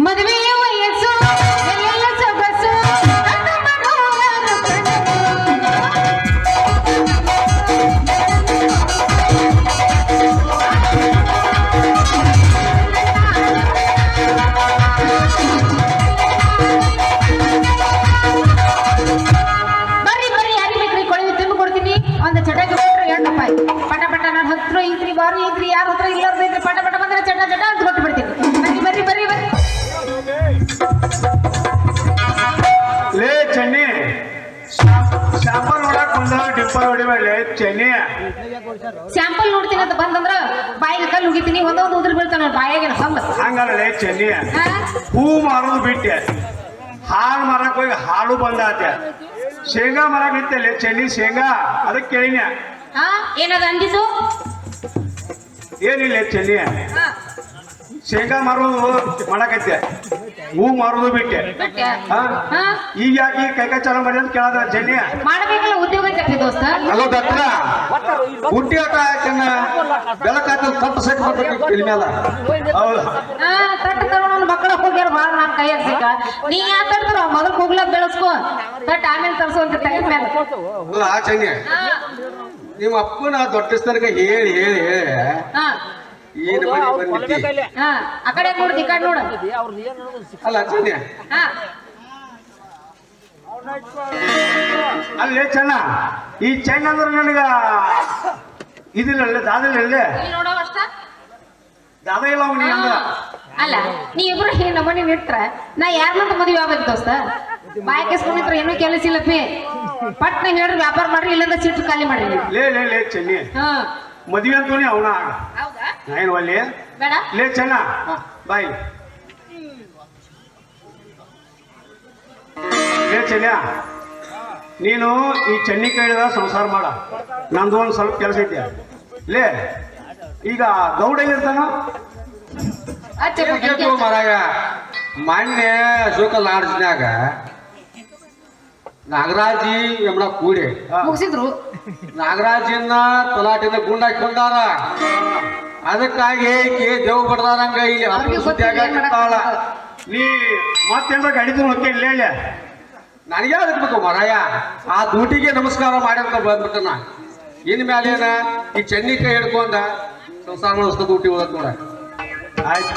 ಮದುವೆಯ ವಯಸ್ಸು ಎಲ್ಲ ಸೊಗಸು ನನ್ನ ಮನೋಹರ ಬರ್ರಿ ಬರ್ರಿ ಯಾರಿಗೆ ಬೇಕ್ರಿ ಕೊಳವೆ ತಂದು ಕೊಡ್ತೀನಿ ಒಂದು ಚಟಾಕಿ ಕೊಟ್ರೆ 2 ರೂಪಾಯಿ ಪಟ ಪಟ ನನ್ನ ಹತ್ರ ಐತ್ರಿ ಬಾರಿ ಐತ್ರಿ ಯಾರ ಹತ್ರ ಇಲ್ಲರ್ದೈತ್ರಿ ಪಟ ಪಟ ಬಂದ್ರೆ ಚಟ ಚಟ ಅಂತ ಕೊಟ್ಟು ಬಿಡ್ತೀನಿ ಬರ್ರಿ ಬರ್ರಿ ಬರ್ರಿ ಬರ್ರಿ ಲೇ ಚೆನ್ನಿ ಶಾಂಪಲ್ ನೋಡಕ್ ಬಂದ ಡಿಂಪಲ್ ಹೊಡಿಬೇಡ ಚೆನ್ನಿ ಸ್ಯಾಂಪಲ್ ನೋಡ್ತೀನಿ ಅಂತ ಬಂದಂದ್ರ ಬಾಯಿಗೆ ಕಲ್ಲು ಹುಗಿತೀನಿ ಒಂದೊಂದು ಉದ್ರ ಬೀಳ್ತಾನ ಬಾಯಾಗಿನ ಸಂಬ ಹಂಗಲ್ಲ ಲೇ ಚೆನ್ನಿ ಹೂ ಮಾರೋದು ಬಿಟ್ಟೆ ಹಾಲು ಮಾರಕ್ ಹೋಗಿ ಹಾಲು ಬಂದಾತೆ ಶೇಂಗಾ ಮಾರಕ್ ನಿಂತಲ್ಲೇ ಚೆನ್ನಿ ಶೇಂಗಾ ಅದಕ್ಕೆ ಕೇಳಿನ ಏನದ ಅಂದಿದ್ದು ಏನಿಲ್ಲ ಚೆನ್ನಿ ಶೇಂಗಾ ಮಾರೋದು ಮಾಡಕೈತೆ ಹೂ ಮಾರೋದು ಬಿಟ್ಟೆ ಈಗ ಯಾಕೆ ಕೈಕಾಯಿ ಚಾಲು ಮಾಡಿ ಅಂತ ಕೇಳದ ಚೆನ್ನಿ ಮಾಡಬೇಕಲ್ಲ ಉದ್ಯೋಗ ಜಾಸ್ತಿ ದೋಸ್ತ ಹಲೋ ಡಾಕ್ಟ್ರ ಹುಟ್ಟಿ ಆಟ ಬೆಳಕಾತ ತಪ್ಪು ಸೆಟ್ ಬರ್ಬೇಕು ಇಲ್ಲಿ ಮೇಲೆ ಹೌದು ತಟ್ಟ ತಗೊಂಡ್ ಮಕ್ಕಳ ಹೋಗ್ಯಾರ ಬಾಳ ನಾನ್ ಕೈಯಾಗ ಸಿಕ್ಕ ನೀ ಯಾ ತಡ್ತಾರ ಮೊದಲು ಹೋಗ್ಲಾಕ್ ಬೆಳೆಸ್ಕೋ ತಟ್ ಆಮೇಲೆ ತರ್ಸುವಂತ ಟೈಮ್ ಮೇಲೆ ಅಲ್ಲ ಆ ಚೆನ್ನಿ ನಿಮ್ಮ ಅಪ್ಪನ ದೊಡ್ಡಸ್ತನಕ ಹೇಳಿ ಹೇಳಿ ಹೇಳಿ ಏನು ಮನೆ ಬಂದಿದ್ದಿ ಆ ಕಡೆ ನೋಡ್ದಿ ಈ ಕಡೆ ನೋಡು ಅಲ್ಲ ಚೆನ್ನಿ ಅಲ್ಲೇ ಚೆನ್ನ ಈ ಚೆನ್ನ ಅಂದ್ರೆ ನನಗ ಇದಿಲ್ಲ ದಾದಿಲ್ಲ ಇಲ್ಲಿ ನೋಡೋ ಅಷ್ಟ ದಾದ ಇಲ್ಲ ಅವನಿಗೆ ಅಂದ್ರ ಅಲ್ಲ ನೀ ಇಬ್ರು ನಮ್ಮನೆ ನಿಟ್ರ ನಾ ಯಾರನ್ನಂತ ಮದುವೆ ಆಗ್ಬೇಕು ದೋಸ್ತ ಬಾಯ್ ಕೆಸ್ಕೊಂಡಿದ್ರ ಏನೂ ಕೆಲಸ ಇಲ್ಲಪ್ಪಿ ಪಟ್ನ ಹೇಳ್ರಿ ವ್ಯಾಪಾರ ಮಾಡ್ರಿ ಇಲ್ಲಿಂದ ಸೀಟ್ ಖಾಲಿ ಮಾಡ್ರಿ ಲೇ ಚೆನ್ನಿ ಮದುವೆ ಅಂತೋನಿ ಅವನ ಆಗ ಹೌದಾ ಏನು ಅಲ್ಲಿ ಬೇಡ ಲೇ ಚೆನ್ನ ಬಾಯ್ ಲೇ ಚೆನ್ನ ನೀನು ಈ ಚೆನ್ನಿ ಕೈದ ಸಂಸಾರ ಮಾಡ ನಂದು ಒಂದು ಸ್ವಲ್ಪ ಕೆಲಸ ಐತೆ ಲೇ ಈಗ ಗೌಡ ಇರ್ತಾನ ಮರಾಯ ಮೊನ್ನೆ ಅಶೋಕ ಲಾಡ್ಜ್ನ್ಯಾಗ ನಾಗರಾಜಿ ಎಮ್ಮಡ ಕೂಡಿ ಮುಗಿಸಿದ್ರು ನಾಗರಾಜನ್ನ ತಲಾಟಿನ ಗುಂಡಾಕೊಂಡಾರ ಅದಕ್ಕಾಗಿ ದೇವ್ ಬಡ್ದಾರಂಗ ಇಲ್ಲಿ ಅವ್ರಿಗೆ ಗೊತ್ತಿಲ್ಲ ನೀ ಮತ್ತೇನ್ರ ಗಾಡಿ ತಗೊಂಡು ಹೇಳಿ ನನಗೆ ಅದಕ್ಕೆ ಮರಾಯ ಆ ಡ್ಯೂಟಿಗೆ ನಮಸ್ಕಾರ ಮಾಡ್ಯಂತ ಬಂದ್ಬಿಟ್ಟನ ಇನ್ ಮ್ಯಾಲೇನ ಈ ಚೆನ್ನಿ ಕೈ ಹಿಡ್ಕೊಂಡ ಸಂಸಾರ ಮಾಡಿಸ್ತಾ ಡ್ಯೂಟಿ ಹೋದತ್ ನೋಡ ಆಯ್ತು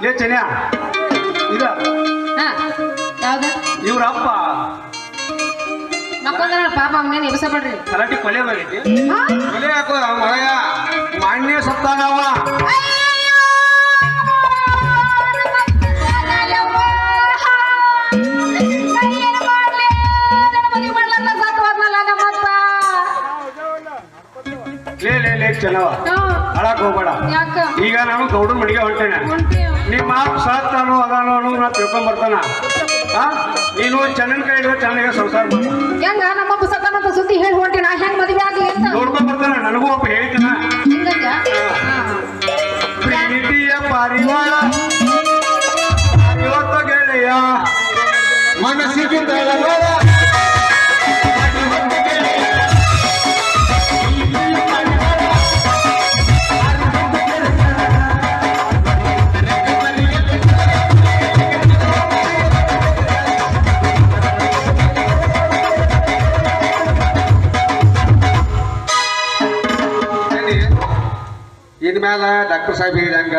ಲೇ ಚೆನ್ಯ ಇದ ಯಾವ್ದ ಇವ್ರ ಅಪ್ಪ ಮಕ್ಕಳ ಪಾಪ ಅವನೇನು ಎಬ್ಸ ಬಿಡ್ರಿ ಕಲಾಟಿ ಕೊಲೆ ಆಗೈತಿ ಕೊಲೆ ಹಾಕೋ ಮರಾಯ ಮಾನ್ಯ ಸತ್ತಾಗವ ಲೇ ಚೆನ್ನವ ಅಳಕ್ ಹೋಗ್ಬೇಡ ಈಗ ನಾನು ಗೌಡನ ಮಡಿಗೆ ಹೊಂಟೇನೆ ನಿಮ್ಮ ಸತ್ತಾನು ಅದಾನು ನಾ ತಿಳ್ಕೊಂಡ್ ಬರ್ತಾನ ನೀನು ಚೆನ್ನನ್ ಕೈ ಹಿಡಿದ್ರೆ ಚೆನ್ನಾಗಿ ಸಂಸಾರ ಹೆಂಗ ನಮ್ಮಪ್ಪ ಸತ್ತಾನಂತ ಸುದ್ದಿ ಹೇಳಿ ಹೊಂಟಿ ನಾ ಹೆಂಗ್ ಮದುವೆ ಆಗ್ಲಿ ಅಂತ ನೋಡ್ಕೊಂಡ್ ಬರ್ತಾನ ನನಗೂ ಒಬ್ಬ ಹೇಳ್ತೀನ ಪ್ರೀತಿಯ ಪಾರಿವಾಳ ಇವತ್ತು ಗೆಳೆಯ ಮನಸ್ಸಿಗೆ ಇನ್ಮೇಲೆ ಡಾಕ್ಟರ್ ಸಾಹೇಬ್ ಹೇಳಿದಂಗ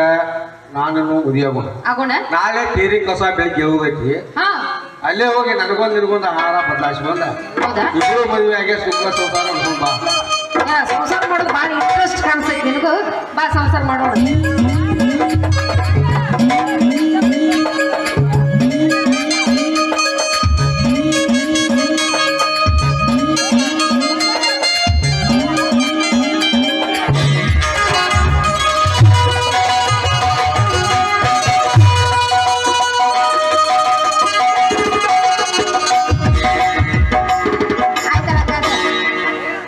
ನಾನು ಮದುವೆ ಆಗೋಣ ನಾಳೆ ಕೇರಿ ಕಸ ಬೆಳಗ್ಗೆ ಹೋಗೈತಿ ಅಲ್ಲೇ ಹೋಗಿ ನನಗೊಂದು ನಿನಗೊಂದು ಆಹಾರ ಬದಲಾಯಿಸ್ಕೊಂಡ ಹೌದಾ ಇಬ್ಬರು ಮದುವೆ ಆಗಿ ಸುಖ ಸಂಸಾರ ಮಾಡ್ಕೊಂಡ್ ಬಾ ಸಂಸಾರ ಮಾಡೋದು ಭಾಳ ಇಂಟ್ರೆಸ್ಟ್ ಕಾಣಿಸ್ತೈತಿ ನಿನಗೂ ಬಾ ಸಂಸಾರ ಮಾಡೋಣ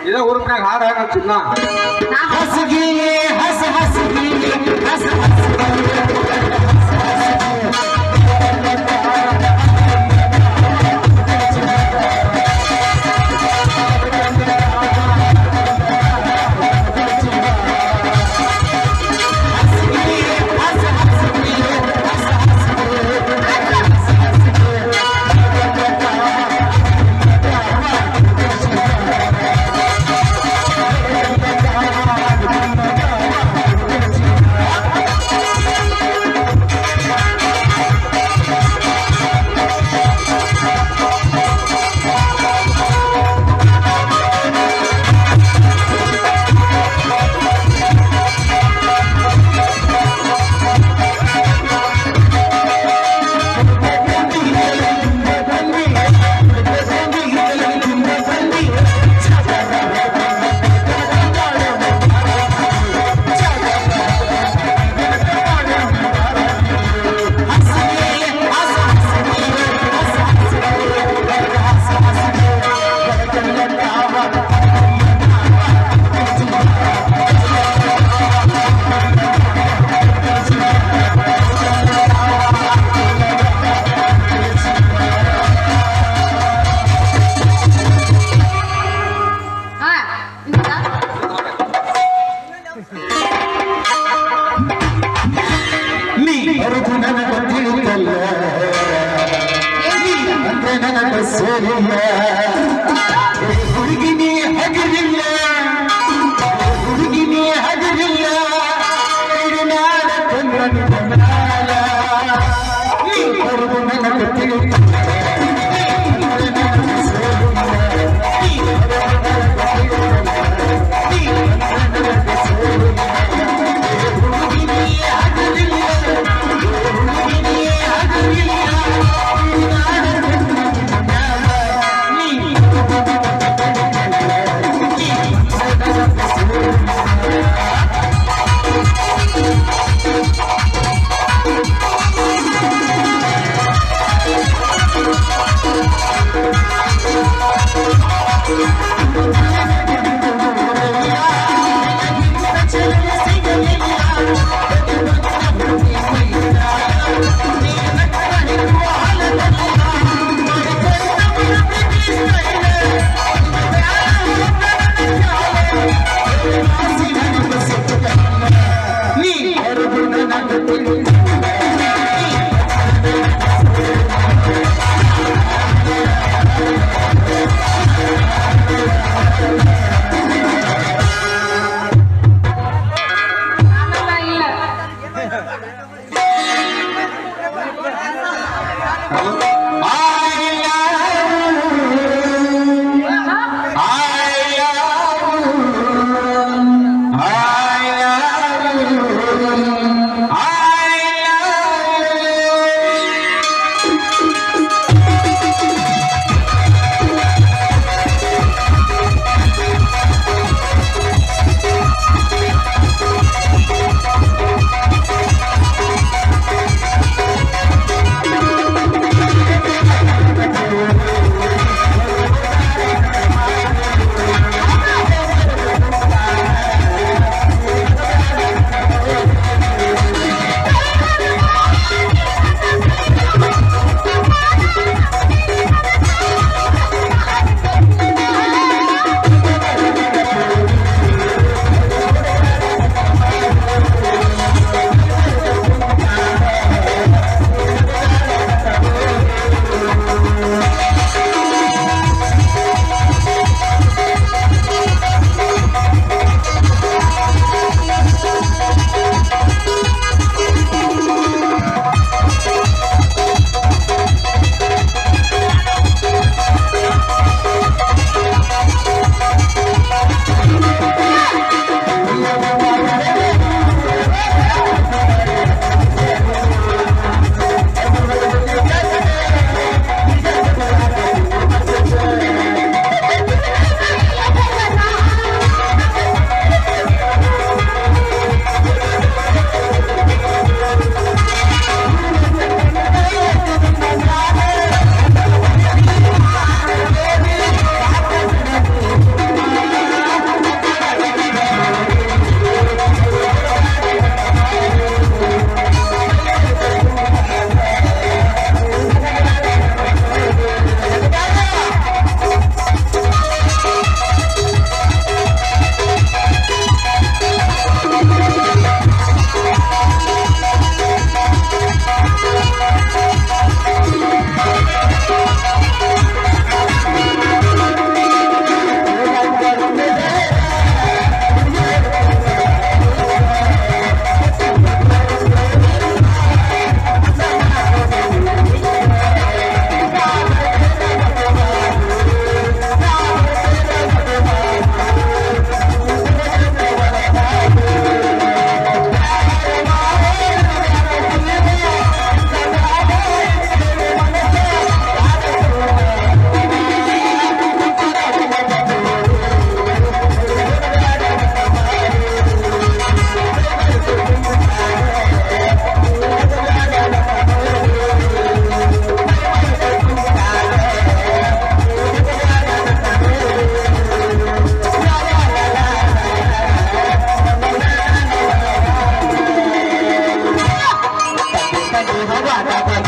ಇದೇ ಊರ್ನಾಗ ಹಾಡು ಹಾಕಿ ಚಿನ್ನ ಹಸಗಿ ಹಸ ಹಸಗಿ ಹಸ ಹಗರಿಲ್ಲ ಹುಡುಗಿನಿ ಹಗರಿಲ್ಲ ಹುಡುಗಿನಿ ಹಗರಿಲ್ಲ ನಾಡ ಕನ್ನಡ ನನಗೆ ತಿಳಿದ Bye.